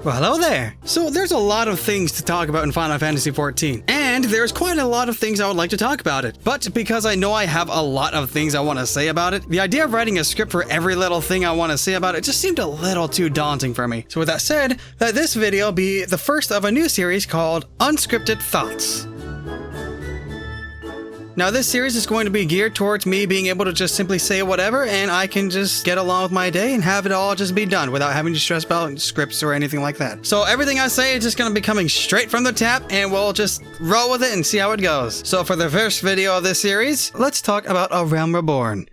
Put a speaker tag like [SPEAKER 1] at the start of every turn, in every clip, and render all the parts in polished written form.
[SPEAKER 1] Well, hello there! So there's a lot of things to talk about in Final Fantasy XIV, and there's quite a lot of things I would like to talk about it. But because I know I have a lot of things I want to say about it, the idea of writing a script for every little thing I want to say about it just seemed a little too daunting for me. So with that said, let this video be the first of a new series called Unscripted Thoughts. Now this series is going to be geared towards me being able to just simply say whatever, and I can just get along with my day and have it all just be done without having to stress about scripts or anything like that. So everything I say is just going to be coming straight from the tap, and we'll just roll with it and see how it goes. So for the first video of this series, let's talk about A Realm Reborn.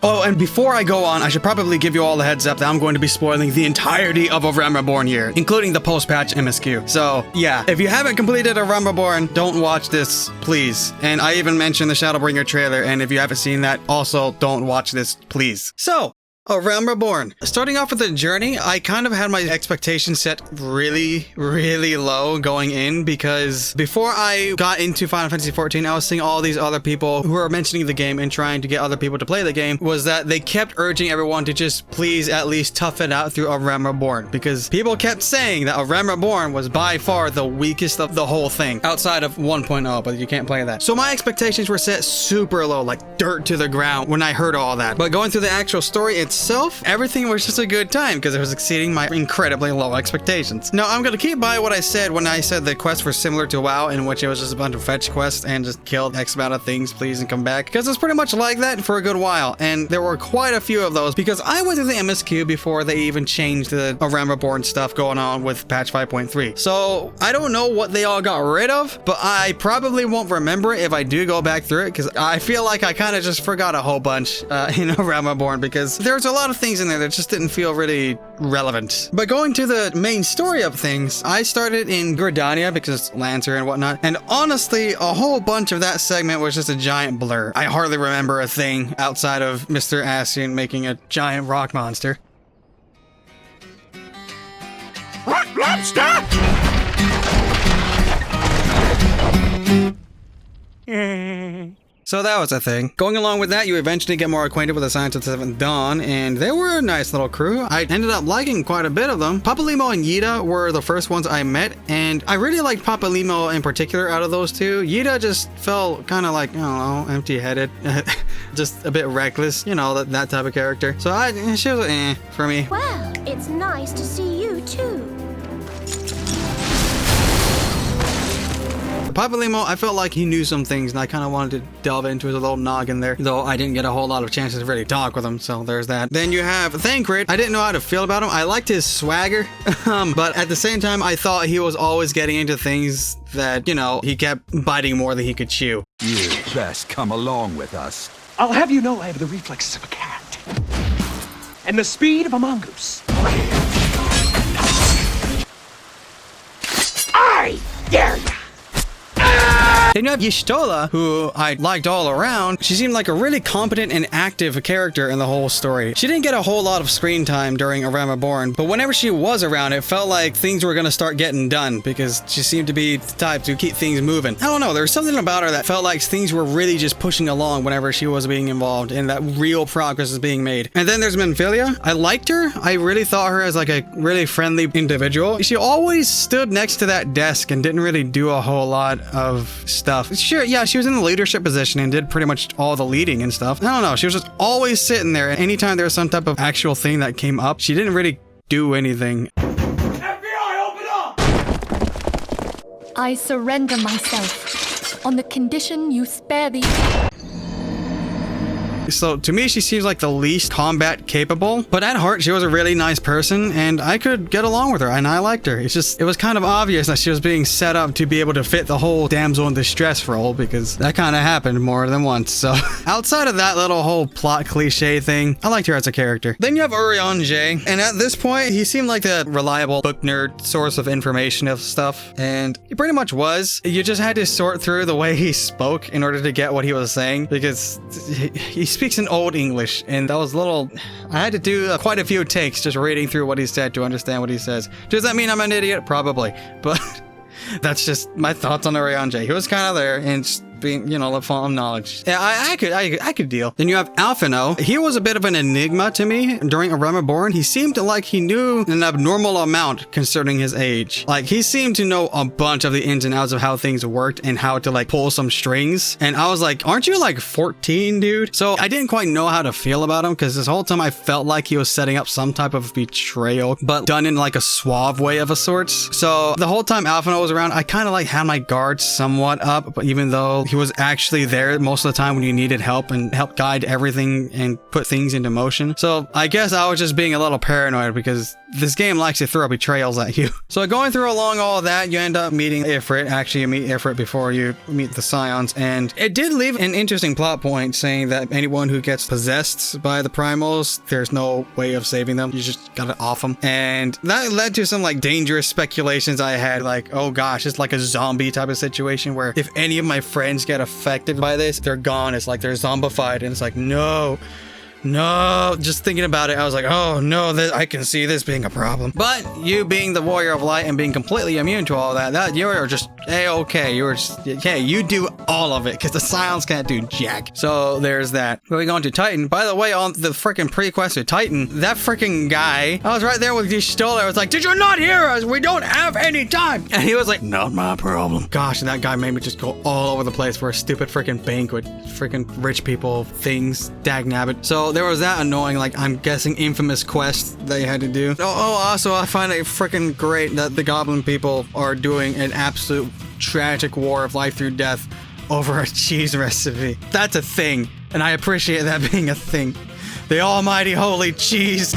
[SPEAKER 1] Oh, and before I go on, I should probably give you all the heads up that I'm going to be spoiling the entirety of A Realm Reborn here, including the post-patch MSQ. So, yeah, if you haven't completed A Realm Reborn, don't watch this, please. And I even mentioned the Shadowbringer trailer, and if you haven't seen that, also don't watch this, please. So, A Realm Reborn. Starting off with the journey, I kind of had my expectations set really low going in, because before I got into Final Fantasy XIV, I was seeing all these other people who were mentioning the game and trying to get other people to play the game, was that they kept urging everyone to just please at least tough it out through A Realm Reborn, because people kept saying that A Realm Reborn was by far the weakest of the whole thing, outside of 1.0, but you can't play that. So my expectations were set super low, like dirt to the ground when I heard all that. But going through the actual story itself, everything was just a good time because it was exceeding my incredibly low expectations. Now, I'm gonna keep by what I said when I said the quests were similar to WoW, in which it was just a bunch of fetch quests and just kill X amount of things, please, and come back, because it's pretty much like that for a good while, and there were quite a few of those because I went through the MSQ before they even changed the A Realm Reborn stuff going on with patch 5.3. So I don't know what they all got rid of, but I probably won't remember it if I do go back through it, because I feel like I kind of just forgot a whole bunch in A Realm Reborn, because there's a lot of things in there that just didn't feel really relevant. But going to the main story of things, I started in Gridania because Lancer and whatnot, and honestly, a whole bunch of that segment was just a giant blur. I hardly remember a thing outside of Mr. Ascian making a giant rock monster.
[SPEAKER 2] Rock lobster!
[SPEAKER 1] So that was a thing. Going along with that, you eventually get more acquainted with the Science of the Seventh Dawn, and they were a nice little crew. I ended up liking quite a bit of them. Papalimo and Yida were the first ones I met, and I really liked Papalimo in particular out of those two. Yida just felt kind of like, I don't know, empty-headed, just a bit reckless, you know, that type of character. So she was for me.
[SPEAKER 3] Well, it's nice to see you too.
[SPEAKER 1] Papalimo, I felt like he knew some things, and I kind of wanted to delve into his little noggin there, though I didn't get a whole lot of chances to really talk with him, so there's that. Then you have Thancred. I didn't know how to feel about him. I liked his swagger, but at the same time, I thought he was always getting into things that, you know, he kept biting more than he could chew.
[SPEAKER 4] You'd best come along with us.
[SPEAKER 2] I'll have you know I have the reflexes of a cat. And the speed of a mongoose. I dare ya!
[SPEAKER 1] Then you have Y'shtola, who I liked all around. She seemed like a really competent and active character in the whole story. She didn't get a whole lot of screen time during A Realm Reborn, but whenever she was around, it felt like things were going to start getting done, because she seemed to be the type to keep things moving. I don't know, there was something about her that felt like things were really just pushing along whenever she was being involved, and that real progress is being made. And then there's Phillia. I liked her. I really thought her as like a really friendly individual. She always stood next to that desk and didn't really do a whole lot of stuff. Sure, yeah, she was in the leadership position and did pretty much all the leading and stuff. I don't know, she was just always sitting there, and anytime there was some type of actual thing that came up, she didn't really do anything.
[SPEAKER 2] FBI, open up!
[SPEAKER 5] I surrender myself on the condition you spare the...
[SPEAKER 1] So to me, she seems like the least combat capable, but at heart, she was a really nice person and I could get along with her and I liked her. It's just, it was kind of obvious that she was being set up to be able to fit the whole damsel in distress role because that kind of happened more than once. So outside of that little whole plot cliche thing, I liked her as a character. Then you have Urianger, and at this point, he seemed like the reliable book nerd source of information of stuff, and he pretty much was. You just had to sort through the way he spoke in order to get what he was saying because he speaks in Old English, and that was I had to do quite a few takes just reading through what he said to understand what he says. Does that mean I'm an idiot? Probably, but that's just my thoughts on Urianger. He was kind of there and just being, you know, the font of knowledge. Yeah, I could deal. Then you have Alphino. He was a bit of an enigma to me during A Realm Reborn. He seemed like he knew an abnormal amount concerning his age. Like, he seemed to know a bunch of the ins and outs of how things worked and how to, like, pull some strings. And I was like, aren't you, like, 14, dude? So I didn't quite know how to feel about him because this whole time I felt like he was setting up some type of betrayal, but done in, like, a suave way of a sorts. So the whole time Alphino was around, I kind of, like, had my guard somewhat up, but even though he was actually there most of the time when you needed help and help guide everything and put things into motion. So I guess I was just being a little paranoid because this game likes to throw betrayals at you. So going through along all of that, you end up meeting Ifrit. Actually, you meet Ifrit before you meet the Scions, and it did leave an interesting plot point saying that anyone who gets possessed by the primals, there's no way of saving them. You just gotta off them. And that led to some like dangerous speculations I had, like, oh gosh, it's like a zombie type of situation where if any of my friends get affected by this, they're gone. It's like they're zombified, and it's like, no, just thinking about it, I was like, oh no, I can see this being a problem. But you being the warrior of light and being completely immune to all that you're just okay. You're just, okay, you do all of it because the Scions can't do jack. So there's that. Going on to Titan. By the way, on the freaking pre-quest to Titan, that freaking guy, I was right there with Stoller. I was like, did you not hear us? We don't have any time. And he was like, not my problem. Gosh, that guy made me just go all over the place for a stupid freaking banquet. Freaking rich people things, dagnabbit. So there was that annoying, like, I'm guessing infamous quest that you had to do. Also, I find it freaking great that the Goblin people are doing an absolute tragic war of life through death over a cheese recipe. That's a thing, and I appreciate that being a thing. The almighty holy cheese.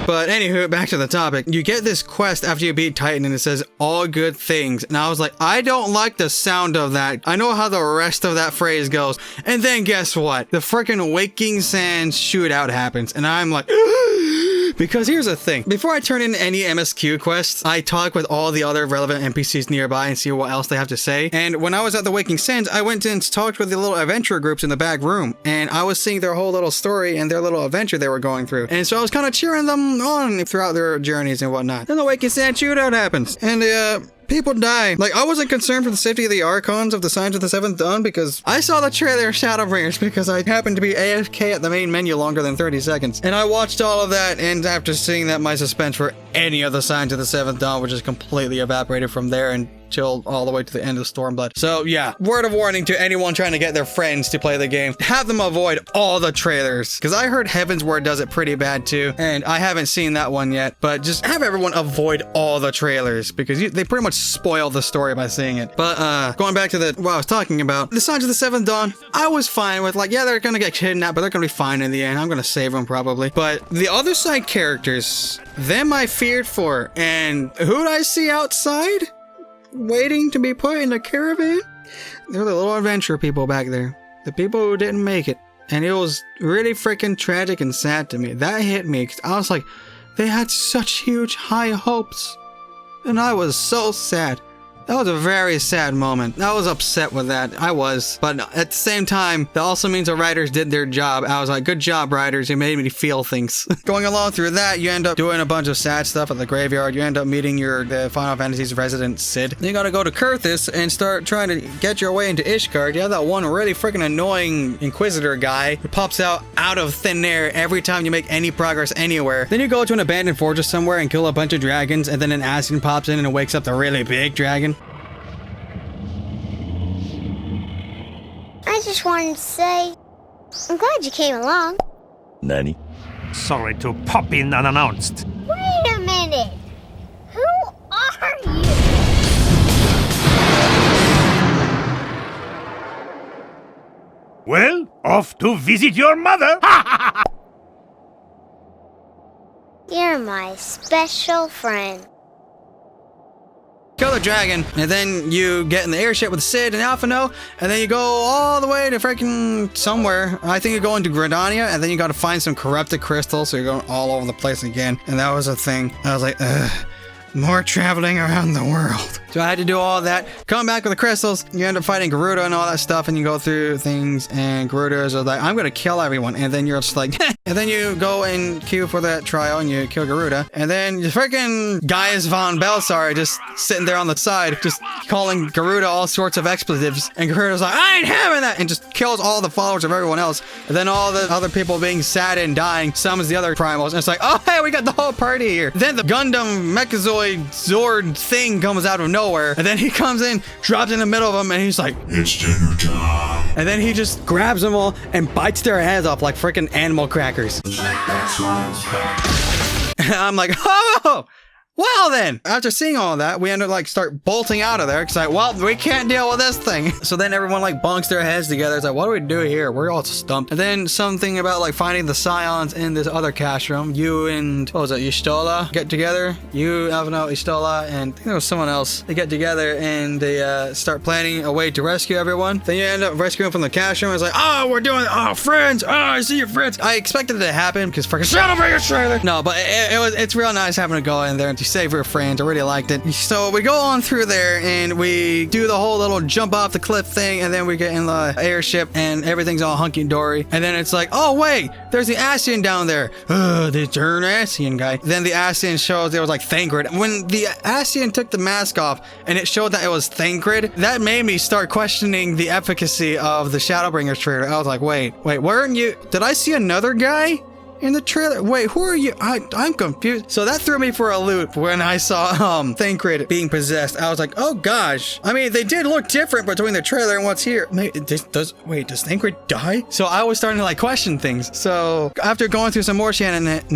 [SPEAKER 1] But anywho, back to the topic. You get this quest after you beat Titan and it says all good things. And I was like, I don't like the sound of that. I know how the rest of that phrase goes. And then guess what? The freaking Waking Sands shootout happens. And I'm like, because here's the thing. Before I turn in any MSQ quests, I talk with all the other relevant NPCs nearby and see what else they have to say. And when I was at the Waking Sands, I went and talked with the little adventure groups in the back room. And I was seeing their whole little story and their little adventure they were going through. And so I was kind of cheering them on throughout their journeys and whatnot. Then the Waking Sands shootout happens. And people die. Like, I wasn't concerned for the safety of the Archons of the Signs of the Seventh Dawn because I saw the trailer Shadowbringers because I happened to be AFK at the main menu longer than 30 seconds. And I watched all of that, and after seeing that, my suspense for any of the Signs of the Seventh Dawn was just completely evaporated from there until all the way to the end of Stormblood. So yeah, word of warning to anyone trying to get their friends to play the game. Have them avoid all the trailers. Because I heard Heaven's Word does it pretty bad too. And I haven't seen that one yet. But just have everyone avoid all the trailers. Because they pretty much spoil the story by seeing it. But going back to what I was talking about. The Signs of the Seventh Dawn, I was fine with, like, yeah, they're going to get kidnapped, but they're going to be fine in the end. I'm going to save them probably. But the other side characters, them I feared for. And who'd I see outside? Waiting to be put in a caravan? They're the little adventure people back there. The people who didn't make it. And it was really freaking tragic and sad to me. That hit me because I was like, they had such huge high hopes. And I was so sad. That was a very sad moment. I was upset with that. I was. But at the same time, that also means the writers did their job. I was like, good job, writers. You made me feel things. Going along through that, you end up doing a bunch of sad stuff at the graveyard. You end up meeting the Final Fantasy's resident Cid. Then you gotta go to Kurthus and start trying to get your way into Ishcard. You have that one really freaking annoying Inquisitor guy who pops out of thin air every time you make any progress anywhere. Then you go to an abandoned fortress somewhere and kill a bunch of dragons, and then an Ashen pops in and wakes up the really big dragon.
[SPEAKER 3] I just wanted to say, I'm glad you came along.
[SPEAKER 5] Nani?
[SPEAKER 6] Sorry to pop in unannounced.
[SPEAKER 3] Wait a minute. Who are you?
[SPEAKER 6] Well, off to visit your mother.
[SPEAKER 3] You're my special friend.
[SPEAKER 1] Kill the dragon, and then you get in the airship with Sid and Alphino, and then you go all the way to freaking somewhere. I think you go into Gridania, and then you gotta find some corrupted crystals, so you're going all over the place again. And that was a thing. I was like, ugh. More traveling around the world. So I had to do all that. Come back with the crystals. You end up fighting Garuda and all that stuff, and you go through things, and Garuda is like, I'm gonna kill everyone. And then you're just like, and then you go and queue for that trial, and you kill Garuda. And then the freaking Gaius von Belsar just sitting there on the side, just calling Garuda all sorts of expletives. And Garuda's like, I ain't having that! And just kills all the followers of everyone else. And then all the other people being sad and dying summons the other primals. And it's like, oh, hey, we got the whole party here. Then the Gundam Mechazoid Zord thing comes out of nowhere, and then he comes in, drops in the middle of them, and he's like, it's dinner time. And then he just grabs them all and bites their heads off like freaking animal crackers. And I'm like, oh! Well then, after seeing all that, we end up like start bolting out of there. Cause like, well, we can't deal with this thing. So then everyone like bunks their heads together. It's like, what do we do here? We're all stumped. And then something about like finding the scions in this other cash room. You and, what was it, Y'shtola get together. You, Alphino, Y'shtola, and I think there was someone else. They get together and they start planning a way to rescue everyone. Then you end up rescuing from the cash room. It's like, oh, we're doing, oh, friends. Oh, I see your friends. I expected it to happen because freaking Shadowbringers trailer. No, but it's real nice having to go in there and to save your friends. I really liked it. So we go on through there and we do the whole little jump off the cliff thing, and then we get in the airship and everything's all hunky-dory. And then it's like, oh wait, there's the Ascian down there. The darn Ascian guy. Then the Ascian shows there was like Thancred. When the Ascian took the mask off and it showed that it was Thancred, that made me start questioning the efficacy of the Shadowbringers trailer. I was like, wait, weren't you? Did I see another guy in the trailer? Wait, who are you? I'm confused. So that threw me for a loop when I saw Thancred being possessed. I was like, oh gosh. I mean, they did look different between the trailer and what's here. Wait, does Thancred die? So I was starting to like question things. So after going through some more shenanigans,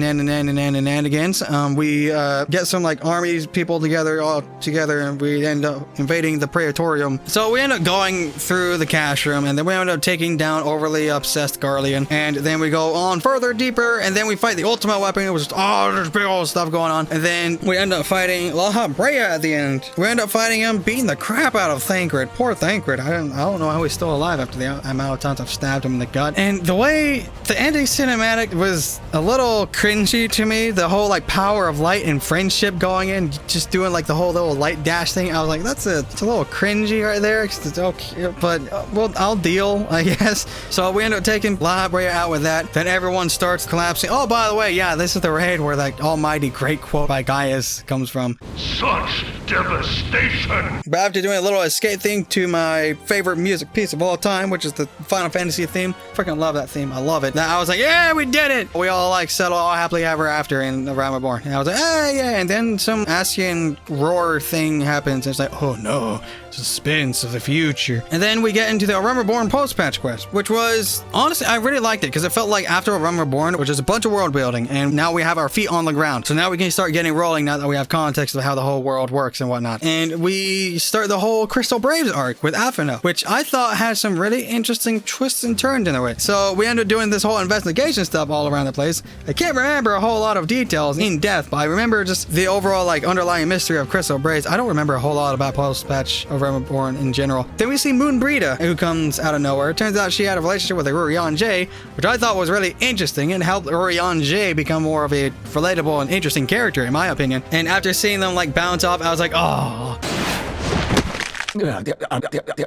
[SPEAKER 1] we get some like armies people all together, and we end up invading the Praetorium. So we end up going through the cash room, and then we end up taking down overly obsessed Garlean, and then we go on further deeper. And then we fight the ultimate weapon. It was just, oh, there's big old stuff going on. And then we end up fighting Laha Brea at the end. We end up fighting him, beating the crap out of Thancred. Poor Thancred. I don't know how he's still alive after the amount of times I've stabbed him in the gut. And the way the ending cinematic was a little cringy to me. The whole like power of light and friendship going in, just doing like the whole little light dash thing. I was like, it's a little cringy right there. It's okay, but well, I'll deal, I guess. So we end up taking Laha Brea out with that. Then everyone starts collapsing. Oh, by the way, yeah, this is the raid where that almighty great quote by Gaius comes from.
[SPEAKER 6] Such devastation!
[SPEAKER 1] But after doing a little escape thing to my favorite music piece of all time, which is the Final Fantasy theme, freaking love that theme. I love it. I was like, yeah, we did it! We all like settle all happily ever after in A Realm Reborn. And I was like, hey, yeah, and then some Ascian roar thing happens. And it's like, oh no, suspense of the future. And then we get into the A Realm Reborn post-patch quest, which was, honestly, I really liked it because it felt like after A Realm Reborn, which is a bunch of world building, and now we have our feet on the ground. So now we can start getting rolling now that we have context of how the whole world works and whatnot. And we start the whole Crystal Braves arc with Alphino, which I thought had some really interesting twists and turns in it. So we ended up doing this whole investigation stuff all around the place. I can't remember a whole lot of details in depth, but I remember just the overall like underlying mystery of Crystal Braves. I don't remember a whole lot about post-patch of Realm Reborn in general. Then we see Moon Brita, who comes out of nowhere. It turns out she had a relationship with Urian J, which I thought was really interesting and helped Urian J become more of a relatable and interesting character, in my opinion. And after seeing them like bounce off, I was like, oh.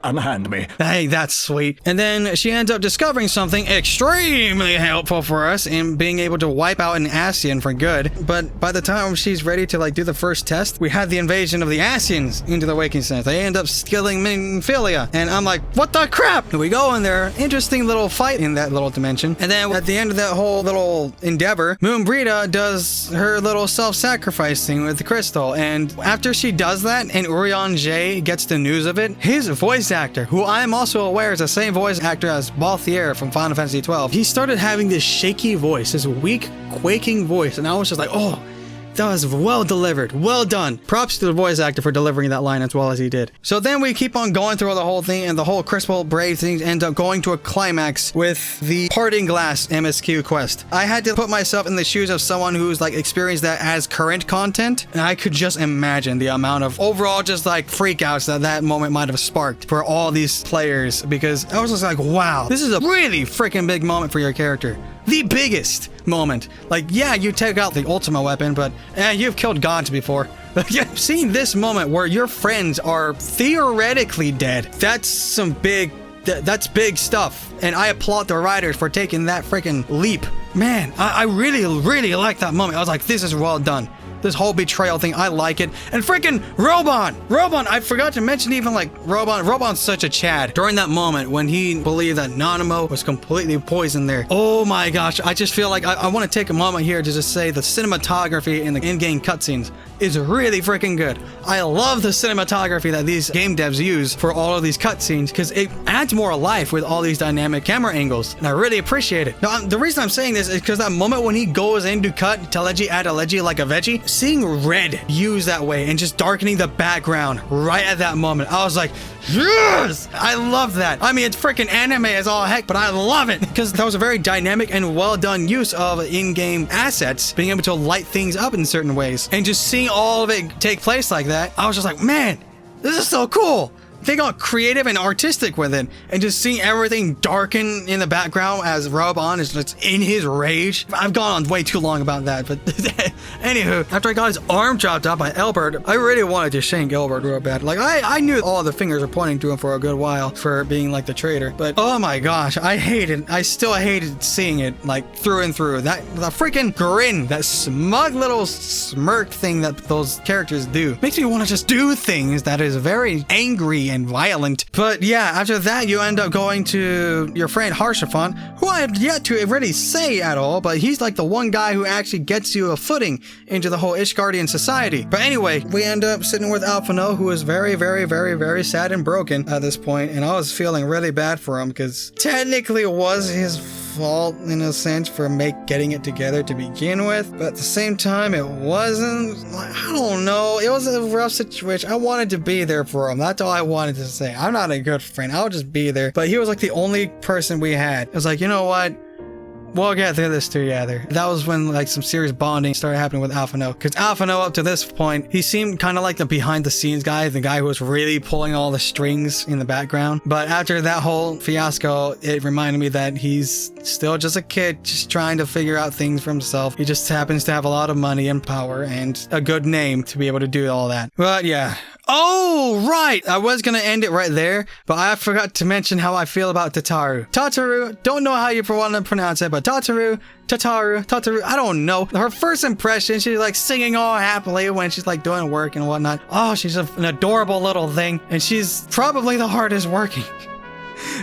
[SPEAKER 4] Unhand me.
[SPEAKER 1] Hey, that's sweet. And then she ends up discovering something extremely helpful for us in being able to wipe out an Ascian for good. But by the time she's ready to like do the first test, we had the invasion of the Ascians into the Waking Sense. They end up killing Phillia. And I'm like, what the crap? We go in there. Interesting little fight in that little dimension. And then at the end of that whole little endeavor, Moon Brita does her little self-sacrifice thing with the crystal. And after she does that and Urian J gets the news of it, his voice actor, who I am also aware is the same voice actor as Balthier from Final Fantasy XII, he started having this shaky voice, this weak, quaking voice, and I was just like, oh, That was well delivered. Well done. Props to the voice actor for delivering that line as well as he did. So then we keep on going through the whole thing, and the whole Crystal Brave thing ends up going to a climax with the Parting Glass MSQ quest. I had to put myself in the shoes of someone who's like experienced that as current content, and I could just imagine the amount of overall just like freakouts that moment might have sparked for all these players, because I was just like, wow, this is a really freaking big moment for your character. The biggest moment. Like, yeah, you take out the ultimate weapon, but you've killed gods before. Seeing this moment where your friends are theoretically dead, that's big stuff. And I applaud the writers for taking that freaking leap. Man, I really, really like that moment. I was like, this is well done. This whole betrayal thing, I like it. And freaking Robon, I forgot to mention even like Robon's such a Chad. During that moment when he believed that Nanamo was completely poisoned there. Oh my gosh, I just feel like I want to take a moment here to just say the cinematography in the in-game cutscenes is really freaking good. I love the cinematography that these game devs use for all of these cutscenes because it adds more life with all these dynamic camera angles, and I really appreciate it. Now, the reason I'm saying this is because that moment when he goes in to cut Teleji add a Leggy like a veggie, seeing red used that way and just darkening the background right at that moment, I was like, yes! I love that. I mean, it's freaking anime as all heck, but I love it because that was a very dynamic and well done use of in-game assets, being able to light things up in certain ways, and just seeing all of it take place like that, I was just like, man, this is so cool. They got creative and artistic with it, and just seeing everything darken in the background as Robon is just in his rage. I've gone on way too long about that, but anywho, after I got his arm chopped off by Gilbert, I really wanted to shank Gilbert real bad. Like, I knew all the fingers were pointing to him for a good while for being like the traitor, but oh my gosh, I still hated seeing it like through and through. The freaking grin, that smug little smirk thing that those characters do, makes me want to just do things that is very angry and violent. But yeah, after that you end up going to your friend Harshafant, who I have yet to really say at all, but he's like the one guy who actually gets you a footing into the whole Ishcardian society. But anyway, we end up sitting with Alphino, who is very, very, very, very sad and broken at this point, and I was feeling really bad for him because technically it was his fault in a sense for getting it together to begin with, but at the same time it wasn't. I don't know, it was a rough situation. I wanted to be there for him. That's all I wanted to say. I'm not a good friend, I'll just be there, but he was like the only person we had. It was like, you know what, we'll get through this together. That was when like some serious bonding started happening with Alphino, because Alphino up to this point, he seemed kind of like the behind the scenes guy, the guy who was really pulling all the strings in the background. But after that whole fiasco, it reminded me that he's still just a kid, just trying to figure out things for himself. He just happens to have a lot of money and power and a good name to be able to do all that. But yeah. Oh, right! I was gonna end it right there, but I forgot to mention how I feel about Tataru. Tataru, don't know how you want to pronounce it, but Tataru, I don't know. Her first impression, she's like singing all happily when she's like doing work and whatnot. Oh, she's an adorable little thing, and she's probably the hardest working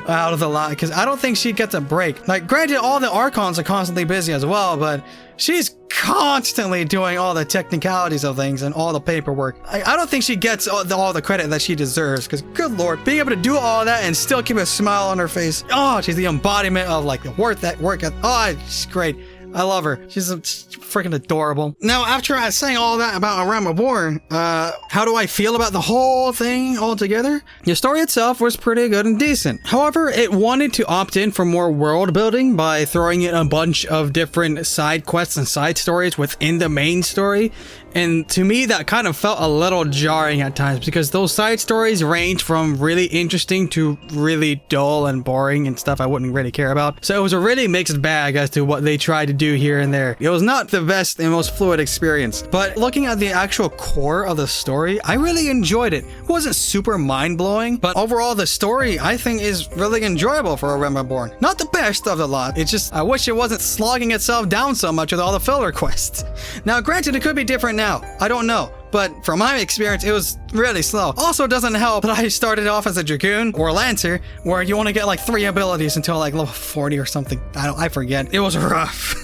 [SPEAKER 1] out of the lot, because I don't think she gets a break. Like, granted, all the Archons are constantly busy as well, but she's constantly doing all the technicalities of things and all the paperwork. I don't think she gets all the credit that she deserves, because good lord, being able to do all that and still keep a smile on her face. Oh, she's the embodiment of like the work ethic. Oh, she's great. I love her. She's freaking adorable. Now, after I saying all that about A Realm Reborn, how do I feel about the whole thing altogether? The story itself was pretty good and decent. However, it wanted to opt in for more world building by throwing in a bunch of different side quests and side stories within the main story. And to me, that kind of felt a little jarring at times, because those side stories range from really interesting to really dull and boring and stuff I wouldn't really care about. So it was a really mixed bag as to what they tried to do here and there. It was not the best and most fluid experience, but looking at the actual core of the story, I really enjoyed it. It wasn't super mind-blowing, but overall the story I think is really enjoyable for A Realm Reborn. Not the best of the lot, it's just I wish it wasn't slogging itself down so much with all the filler quests. Now granted, it could be different now, I don't know, but from my experience, it was really slow. Also, it doesn't help that I started off as a Dragoon or Lancer, where you want to get like 3 abilities until like level 40 or something. I forget. It was rough.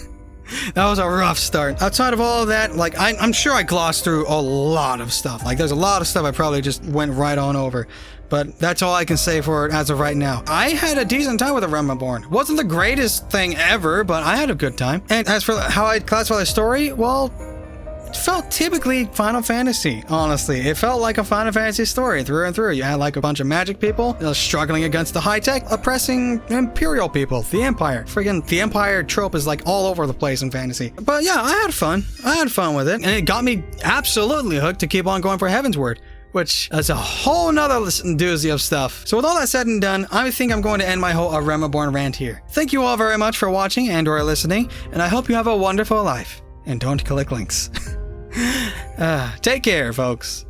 [SPEAKER 1] That was a rough start. Outside of all of that, like I'm sure I glossed through a lot of stuff. Like there's a lot of stuff I probably just went right on over. But that's all I can say for it as of right now. I had a decent time with A Realm Reborn. Wasn't the greatest thing ever, but I had a good time. And as for how I'd classify the story, well, felt typically Final Fantasy, honestly. It felt like a Final Fantasy story through and through. You had like a bunch of magic people struggling against the high-tech, oppressing Imperial people, the Empire. Friggin' the Empire trope is like all over the place in fantasy. But yeah, I had fun. I had fun with it, and it got me absolutely hooked to keep on going for Heavensward, which is a whole nother doozy of stuff. So with all that said and done, I think I'm going to end my whole A Realm Reborn rant here. Thank you all very much for watching and or listening, and I hope you have a wonderful life. And don't click links. Take care, folks.